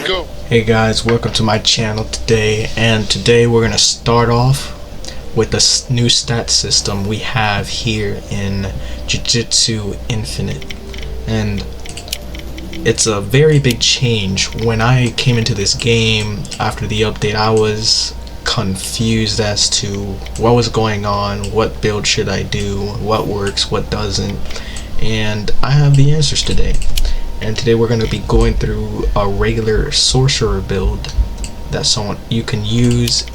Go. Hey guys, welcome to my channel today, and today we're gonna start off with the new stat system we have here in Jujutsu Infinite. And it's a very big change. When I came into this game after the update, I was confused as to what was going on, what build should I do, what works, what doesn't, and I have the answers today. And today we're going to be going through a regular sorcerer build that you can use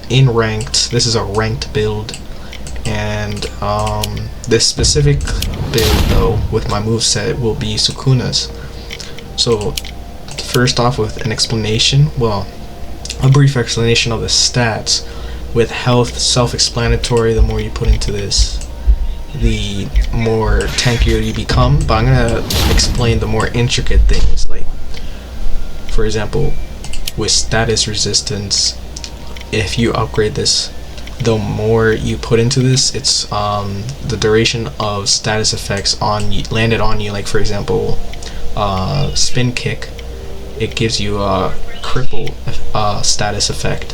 in ranked. This is a ranked build, and this specific build though with my moveset will be Sukuna's. So first off, with an explanation, well, a brief explanation of the stats. With health, self-explanatory. The more you put into this, the more tankier you become, but I'm gonna explain the more intricate things. Like, for example, with status resistance, if you upgrade this, the more you put into this, it's the duration of status effects landed on you. Like, for example, spin kick, it gives you a cripple status effect,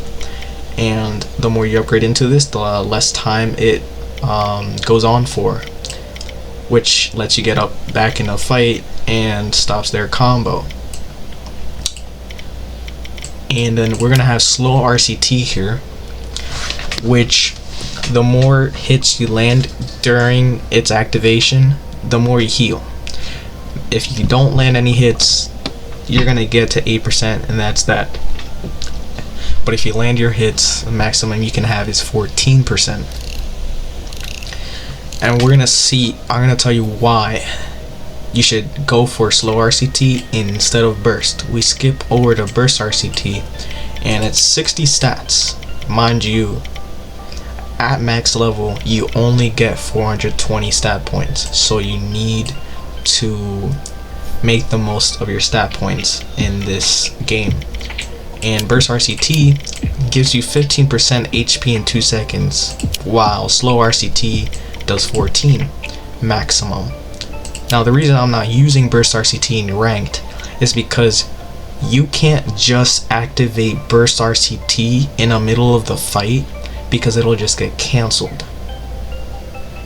and the more you upgrade into this, the less time it goes on for, which lets you get up back in a fight and stops their combo. And then we're gonna have slow RCT here, which the more hits you land during its activation, the more you heal. If you don't land any hits, you're gonna get to 8%, and that's that. But if you land your hits, the maximum you can have is 14%. And we're gonna see, I'm gonna tell you why you should go for slow RCT instead of burst. We skip over to burst RCT, and it's 60 stats. Mind you, at max level you only get 420 stat points, so you need to make the most of your stat points in this game. And burst RCT gives you 15% HP in 2 seconds, while slow RCT does 14 maximum. Now, the reason I'm not using burst RCT in ranked is because you can't just activate burst RCT in the middle of the fight, because it'll just get cancelled,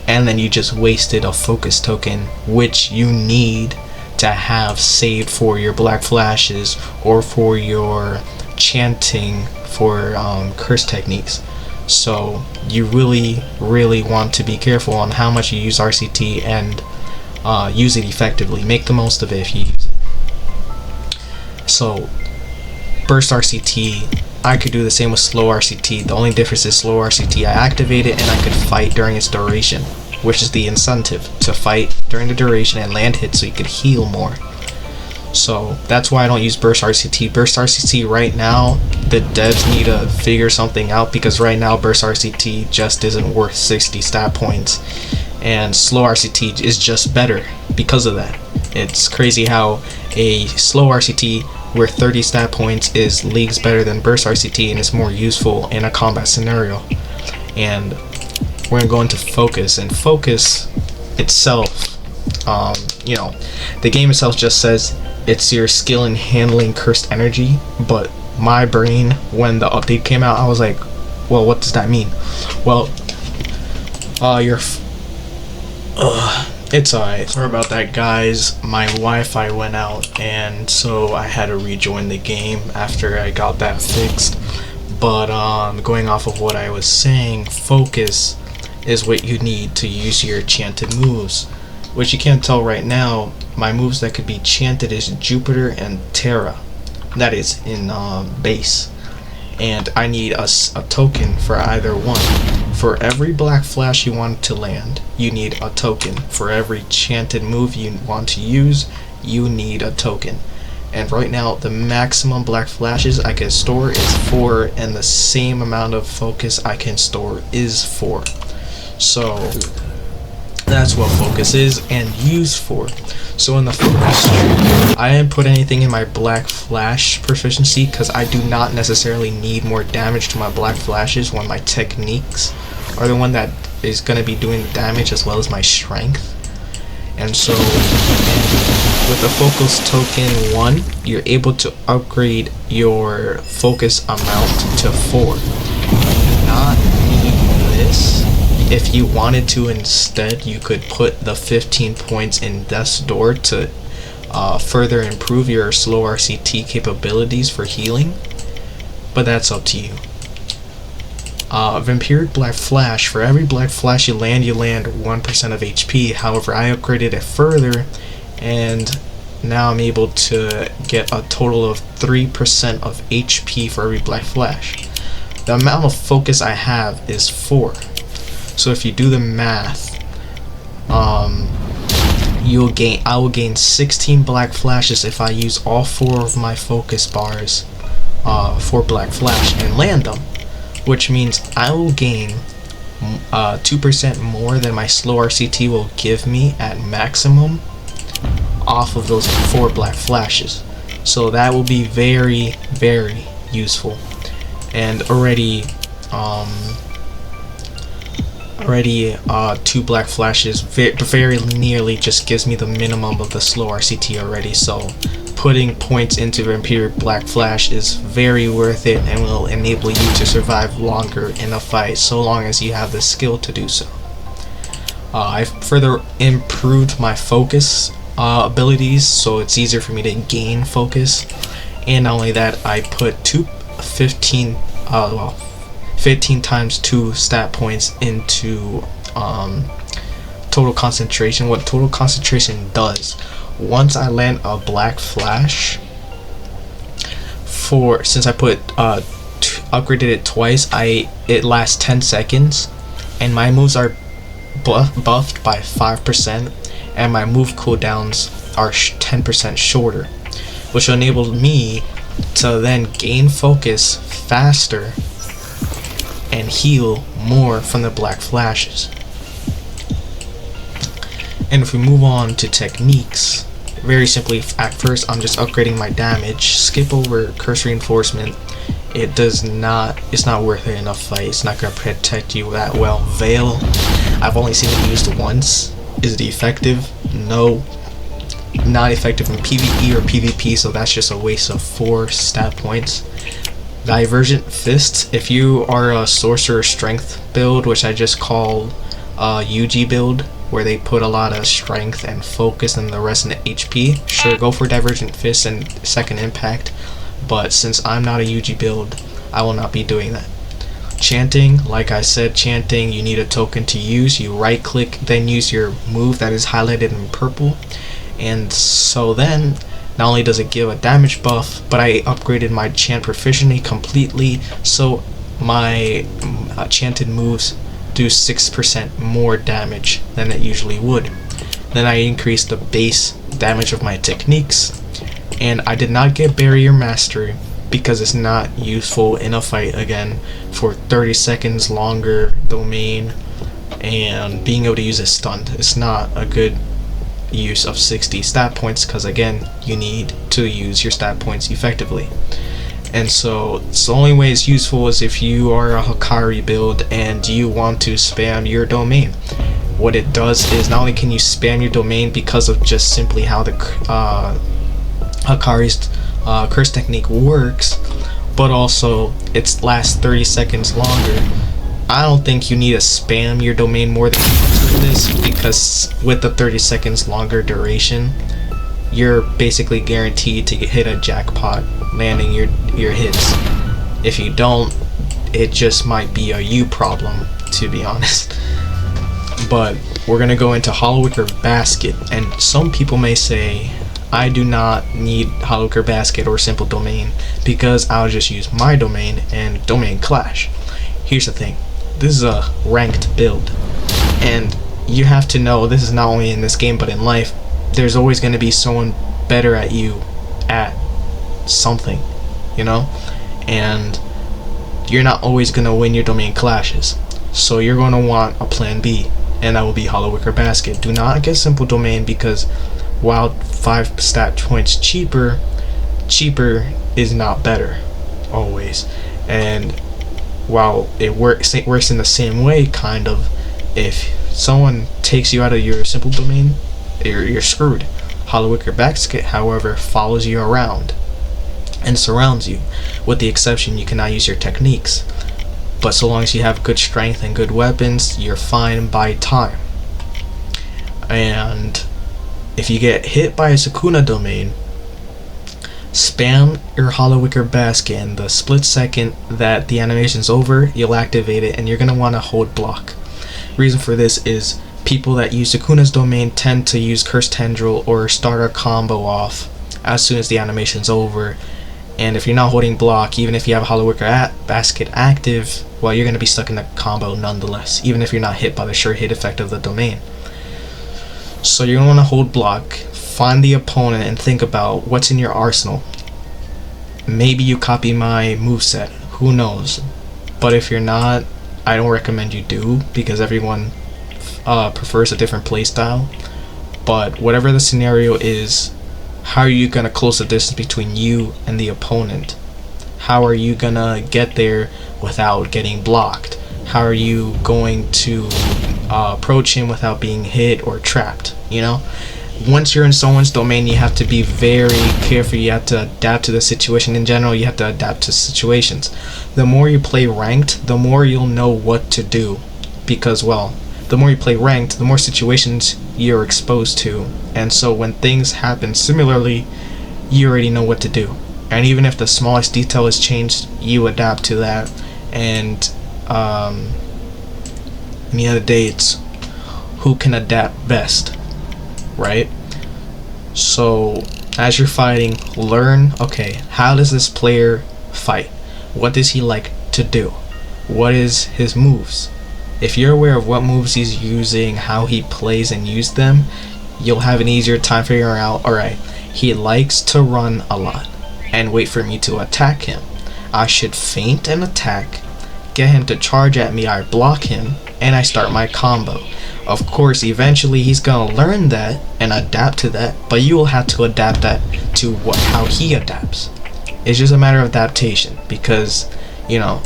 and then you just wasted a focus token which you need to have saved for your black flashes or for your chanting for curse techniques. So you really want to be careful on how much you use RCT and use it effectively. Make the most of it if you use it. So burst RCT, I could do the same with slow RCT. The only difference is slow RCT, I activate it and I could fight during its duration, which is the incentive to fight during the duration and land hits so you could heal more. So that's why I don't use burst RCT. Burst RCT right now, the devs need to figure something out, because right now burst RCT just isn't worth 60 stat points, and slow RCT is just better because of that. It's crazy how a slow RCT worth 30 stat points is leagues better than burst RCT, and it's more useful in a combat scenario. And we're gonna go into focus, and focus itself, you know, the game itself just says it's your skill in handling cursed energy, but my brain, when the update came out, I was like, well, what does that mean? Well, it's alright. Sorry about that, guys. My Wi-Fi went out, and so I had to rejoin the game after I got that fixed. But going off of what I was saying, focus is what you need to use your chanted moves, which you can't tell right now. My moves that could be chanted is Jupiter and Terra. That is in base, and I need a token for either one. For every black flash you want to land, you need a token. For every chanted move you want to use, you need a token. And right now the maximum black flashes I can store is 4, and the same amount of focus I can store is 4. So that's what focus is and used for. So in the focus tree, I didn't put anything in my black flash proficiency because I do not necessarily need more damage to my black flashes when my techniques are the one that is going to be doing the damage, as well as my strength. And so with the focus token 1, you're able to upgrade your focus amount to 4. You do not need this. If you wanted to instead, you could put the 15 points in Death's Door to further improve your slow RCT capabilities for healing, but that's up to you. Vampiric Black Flash. For every Black Flash you land 1% of HP. However, I upgraded it further, and now I'm able to get a total of 3% of HP for every Black Flash. The amount of focus I have is 4. So if you do the math, I will gain 16 Black Flashes if I use all 4 of my focus bars for Black Flash and land them, which means I will gain 2% more than my slow RCT will give me at maximum off of those 4 Black Flashes. So that will be very, very useful. And already 2 Black Flashes very nearly just gives me the minimum of the slow RCT already, so putting points into Vampiric Black Flash is very worth it and will enable you to survive longer in a fight, so long as you have the skill to do so. I've further improved my focus abilities, so it's easier for me to gain focus, and not only that, I put 15 times 2 stat points into total concentration. What total concentration does, once I land a Black Flash, since I upgraded it twice, it lasts 10 seconds, and my moves are buffed by 5%, and my move cooldowns are 10% shorter, which will enable me to then gain focus faster and heal more from the Black Flashes. And if we move on to techniques, very simply, at first I'm just upgrading my damage. Skip over Curse Reinforcement. It's not worth it in a fight. It's not going to protect you that well. Veil, I've only seen it used once. Is it effective? No. Not effective in PvE or PvP, so that's just a waste of 4 stat points. Divergent Fist, if you are a sorcerer strength build, which I just call UG build, where they put a lot of strength and focus and the rest in HP, sure, go for Divergent Fist and Second Impact, but since I'm not a UG build, I will not be doing that. Chanting, like I said, chanting, you need a token to use. You right click, then use your move that is highlighted in purple, and so then not only does it give a damage buff, but I upgraded my chant proficiency completely, so my chanted moves do 6% more damage than it usually would. Then I increased the base damage of my techniques, and I did not get Barrier Mastery because it's not useful in a fight again for 30 seconds longer domain, and being able to use it stunned. It's not a good use of 60 stat points because again, you need to use your stat points effectively. And so the only way it's useful is if you are a Hikari build and you want to spam your domain. What it does is not only can you spam your domain because of just simply how the Hikari's curse technique works, but also it lasts 30 seconds longer. I don't think you need to spam your domain more than this, because with the 30 seconds longer duration, you're basically guaranteed to hit a jackpot landing your hits. If you don't, it just might be a you problem, to be honest. But we're gonna go into Hollow Wicker Basket, and some people may say I do not need Hollow Wicker Basket or Simple Domain because I'll just use my domain and Domain Clash. Here's the thing, this is a ranked build, and you have to know this is not only in this game but in life. There's always going to be someone better at you at something, you know, and you're not always going to win your domain clashes, so you're going to want a plan B, and that will be Hollow Wicker Basket. Do not get Simple Domain because while 5 stat points cheaper is not better always, and while it works in the same way, kind of, if someone takes you out of your Simple Domain, you're screwed. Hollow Wicker Basket, however, follows you around and surrounds you. With the exception, you cannot use your techniques. But so long as you have good strength and good weapons, you're fine by time. And if you get hit by a Sukuna domain, spam your Hollow Wicker Basket, and the split second that the animation's over, you'll activate it, and you're going to want to hold block. Reason for this is people that use Sukuna's domain tend to use Cursed Tendril or start a combo off as soon as the animation's over. And if you're not holding block, even if you have a Hollow Wicker Basket active, well, you're going to be stuck in the combo nonetheless, even if you're not hit by the sure hit effect of the domain. So you're going to want to hold block, find the opponent, and think about what's in your arsenal. Maybe you copy my moveset, who knows. But if you're not, I don't recommend you do, because everyone prefers a different playstyle. But whatever the scenario is, how are you going to close the distance between you and the opponent? How are you going to get there without getting blocked? How are you going to approach him without being hit or trapped? You know, once you're in someone's domain, you have to be very careful. You have to adapt to the situation. In general, you have to adapt to situations. The more you play ranked, the more you'll know what to do, because, well, the more you play ranked, the more situations you're exposed to, and so when things happen similarly, you already know what to do. And even if the smallest detail is changed, you adapt to that. And in the other day, it's who can adapt best, right? So as you're fighting, learn, okay, how does this player fight? What does he like to do? What is his moves? If you're aware of what moves he's using, how he plays and use them, you'll have an easier time figuring out, alright, he likes to run a lot and wait for me to attack him. I should feint and attack, get him to charge at me, I block him, and I start my combo. Of course, eventually he's gonna learn that and adapt to that, but you will have to adapt that to how he adapts. It's just a matter of adaptation, because, you know,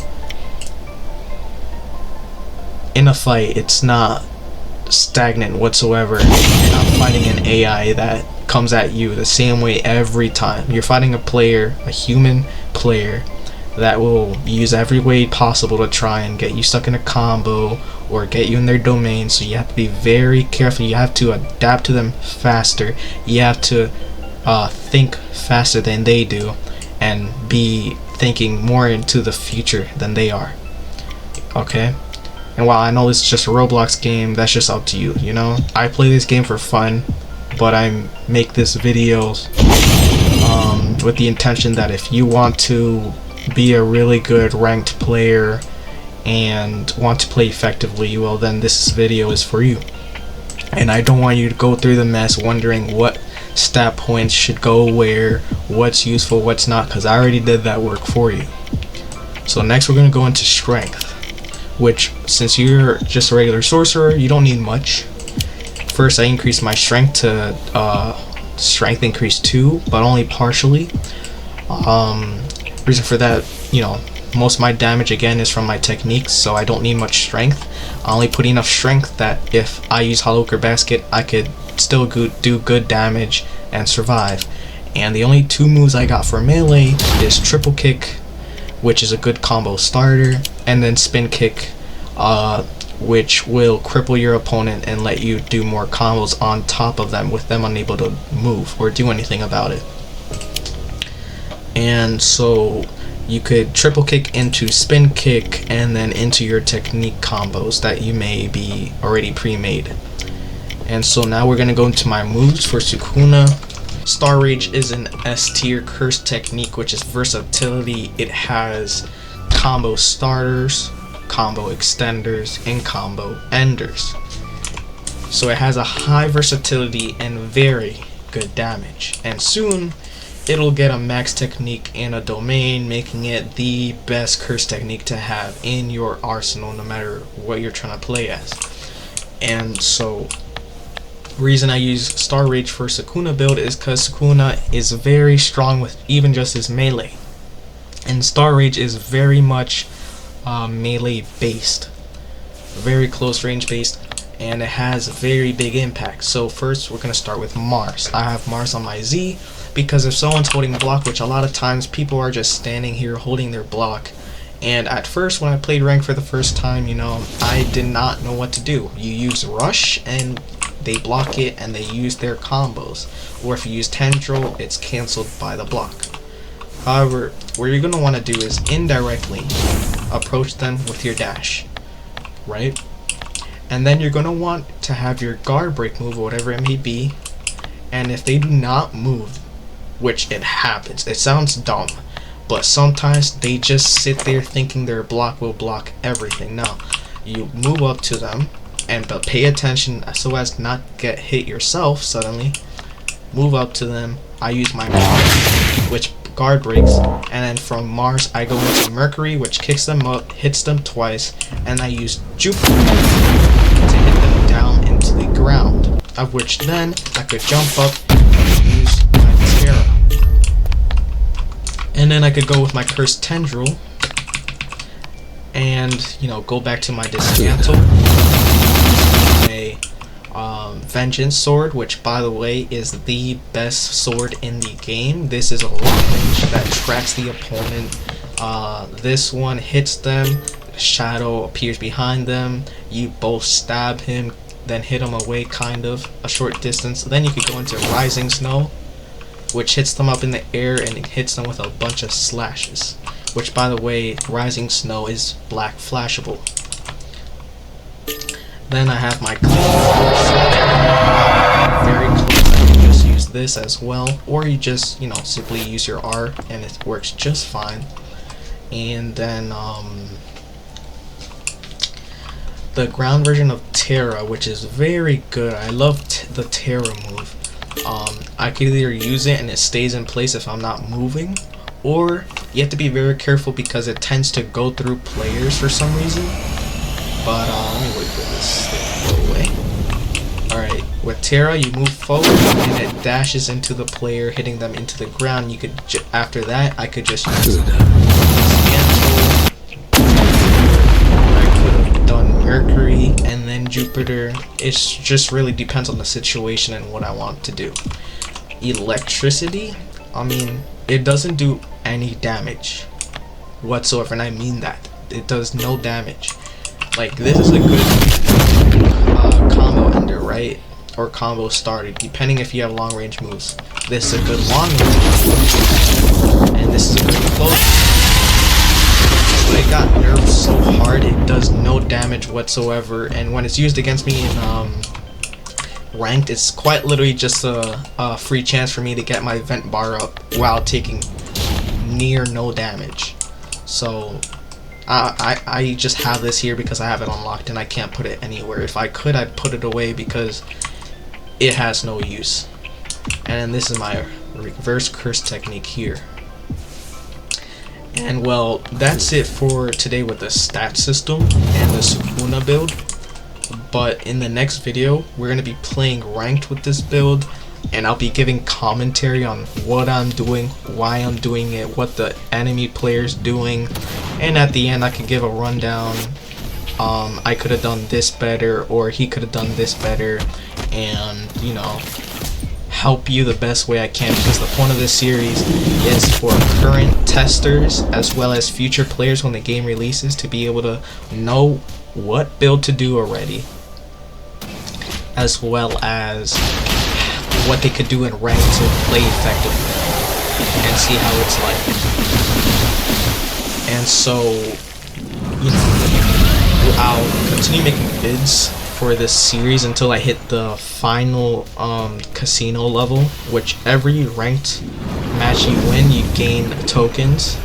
in a fight, it's not stagnant whatsoever. You're not fighting an AI that comes at you the same way every time. You're fighting a player, a human player, that will use every way possible to try and get you stuck in a combo or get you in their domain. So you have to be very careful. You have to adapt to them faster. You have to think faster than they do, and be thinking more into the future than they are. Okay? And while I know this is just a Roblox game, that's just up to you, you know? I play this game for fun, but I make this video with the intention that if you want to be a really good ranked player and want to play effectively, well, then this video is for you. And I don't want you to go through the mess wondering what stat points should go where, what's useful, what's not, because I already did that work for you. So next we're going to go into strength, which, since you're just a regular sorcerer, you don't need much. First, I increased my strength to strength increase 2, but only partially. Reason for that, you know, most of my damage again is from my techniques, so I don't need much strength. I only put enough strength that if I use Hollow Wicker Basket, I could still do good damage and survive. And the only 2 moves I got for melee is triple kick, which is a good combo starter, and then spin kick, which will cripple your opponent and let you do more combos on top of them with them unable to move or do anything about it. And so you could triple kick into spin kick and then into your technique combos that you may be already pre-made. And so now we're going to go into my moves for Sukuna. Star Rage is an S tier cursed technique, which is versatility. It has combo starters, combo extenders, and combo enders. So it has a high versatility and very good damage. And soon it'll get a max technique and a domain, making it the best curse technique to have in your arsenal no matter what you're trying to play as. And so reason I use Star Rage for Sukuna build is because Sukuna is very strong with even just his melee, and Star Rage is very much melee based, very close range based, and it has a very big impact. So first we're going to start with Mars. I have Mars on my Z because if someone's holding block, which a lot of times people are just standing here holding their block, and at first when I played rank for the first time, you know, I did not know what to do. You use rush and they block it and they use their combos, or if you use tendril, it's cancelled by the block. However, what you're going to want to do is indirectly approach them with your dash, right? And then you're going to want to have your guard break move, or whatever it may be, and if they do not move, which it happens, it sounds dumb, but sometimes they just sit there thinking their block will block everything. Now, you move up to them, but pay attention so as not get hit yourself suddenly. Move up to them. I use my Mars, which guard breaks, and then from Mars I go into Mercury, which kicks them up, hits them twice, and I use Jupiter to hit them down into the ground, of which then I could jump up and use my Terra. And then I could go with my Cursed Tendril and, you know, go back to my Dismantle, a Vengeance Sword, which by the way is the best sword in the game. This is a long range that tracks the opponent. This one hits them, shadow appears behind them, you both stab him, then hit him away kind of a short distance. Then you could go into Rising Snow, which hits them up in the air and it hits them with a bunch of slashes, which by the way, Rising Snow is black flashable. Then I have my clean very close. I can just use this as well, or you just, you know, simply use your R and it works just fine. And then the ground version of Terra, which is very good. I love the Terra move. I could either use it and it stays in place if I'm not moving, or you have to be very careful because it tends to go through players for some reason. But let me wait for this thing to go away. Alright, with Terra you move forward and it dashes into the player, hitting them into the ground. You could after that I could just use Dismantle. I could have done Mercury and then Jupiter. It just really depends on the situation and what I want to do. Electricity, I mean, it doesn't do any damage whatsoever, and I mean that. It does no damage. Like, this is a good combo ender, right? Or combo starter, depending if you have long range moves. This is a good long range move, and this is a good close. But it got nerfed so hard, it does no damage whatsoever, and when it's used against me in ranked, it's quite literally just a free chance for me to get my vent bar up while taking near no damage. So I just have this here because I have it unlocked and I can't put it anywhere. If I could, I'd put it away because it has no use. And this is my reverse curse technique here. And well, that's it for today with the stat system and the Sukuna build. But in the next video, we're going to be playing ranked with this build, and I'll be giving commentary on what I'm doing, why I'm doing it, what the enemy player's doing, and at the end I can give a rundown. I could have done this better, or he could have done this better, and, you know, help you the best way I can, because the point of this series is for current testers as well as future players when the game releases to be able to know what build to do already, as well as what they could do in rank to play effectively and see how it's like. And so, you know, I'll continue making vids for this series until I hit the final casino level, which every ranked match you win, you gain tokens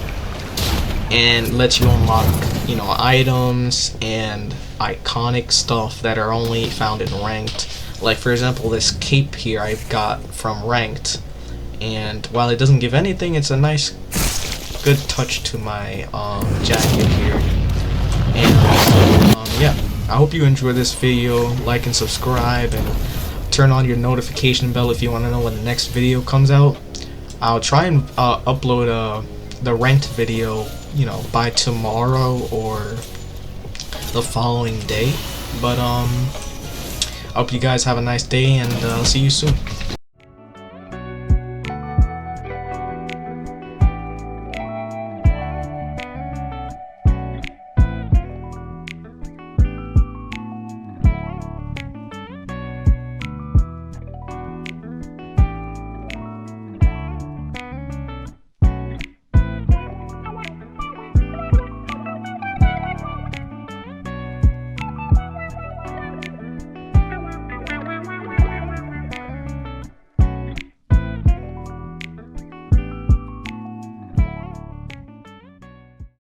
and lets you unlock, you know, items and iconic stuff that are only found in ranked. Like, for example, this cape here I've got from ranked, and while it doesn't give anything, it's a nice good touch to my jacket here. And yeah, I hope you enjoy this video. Like and subscribe and turn on your notification bell if you want to know when the next video comes out. I'll try and upload the ranked video, you know, by tomorrow or the following day. But hope you guys have a nice day, and I'll see you soon.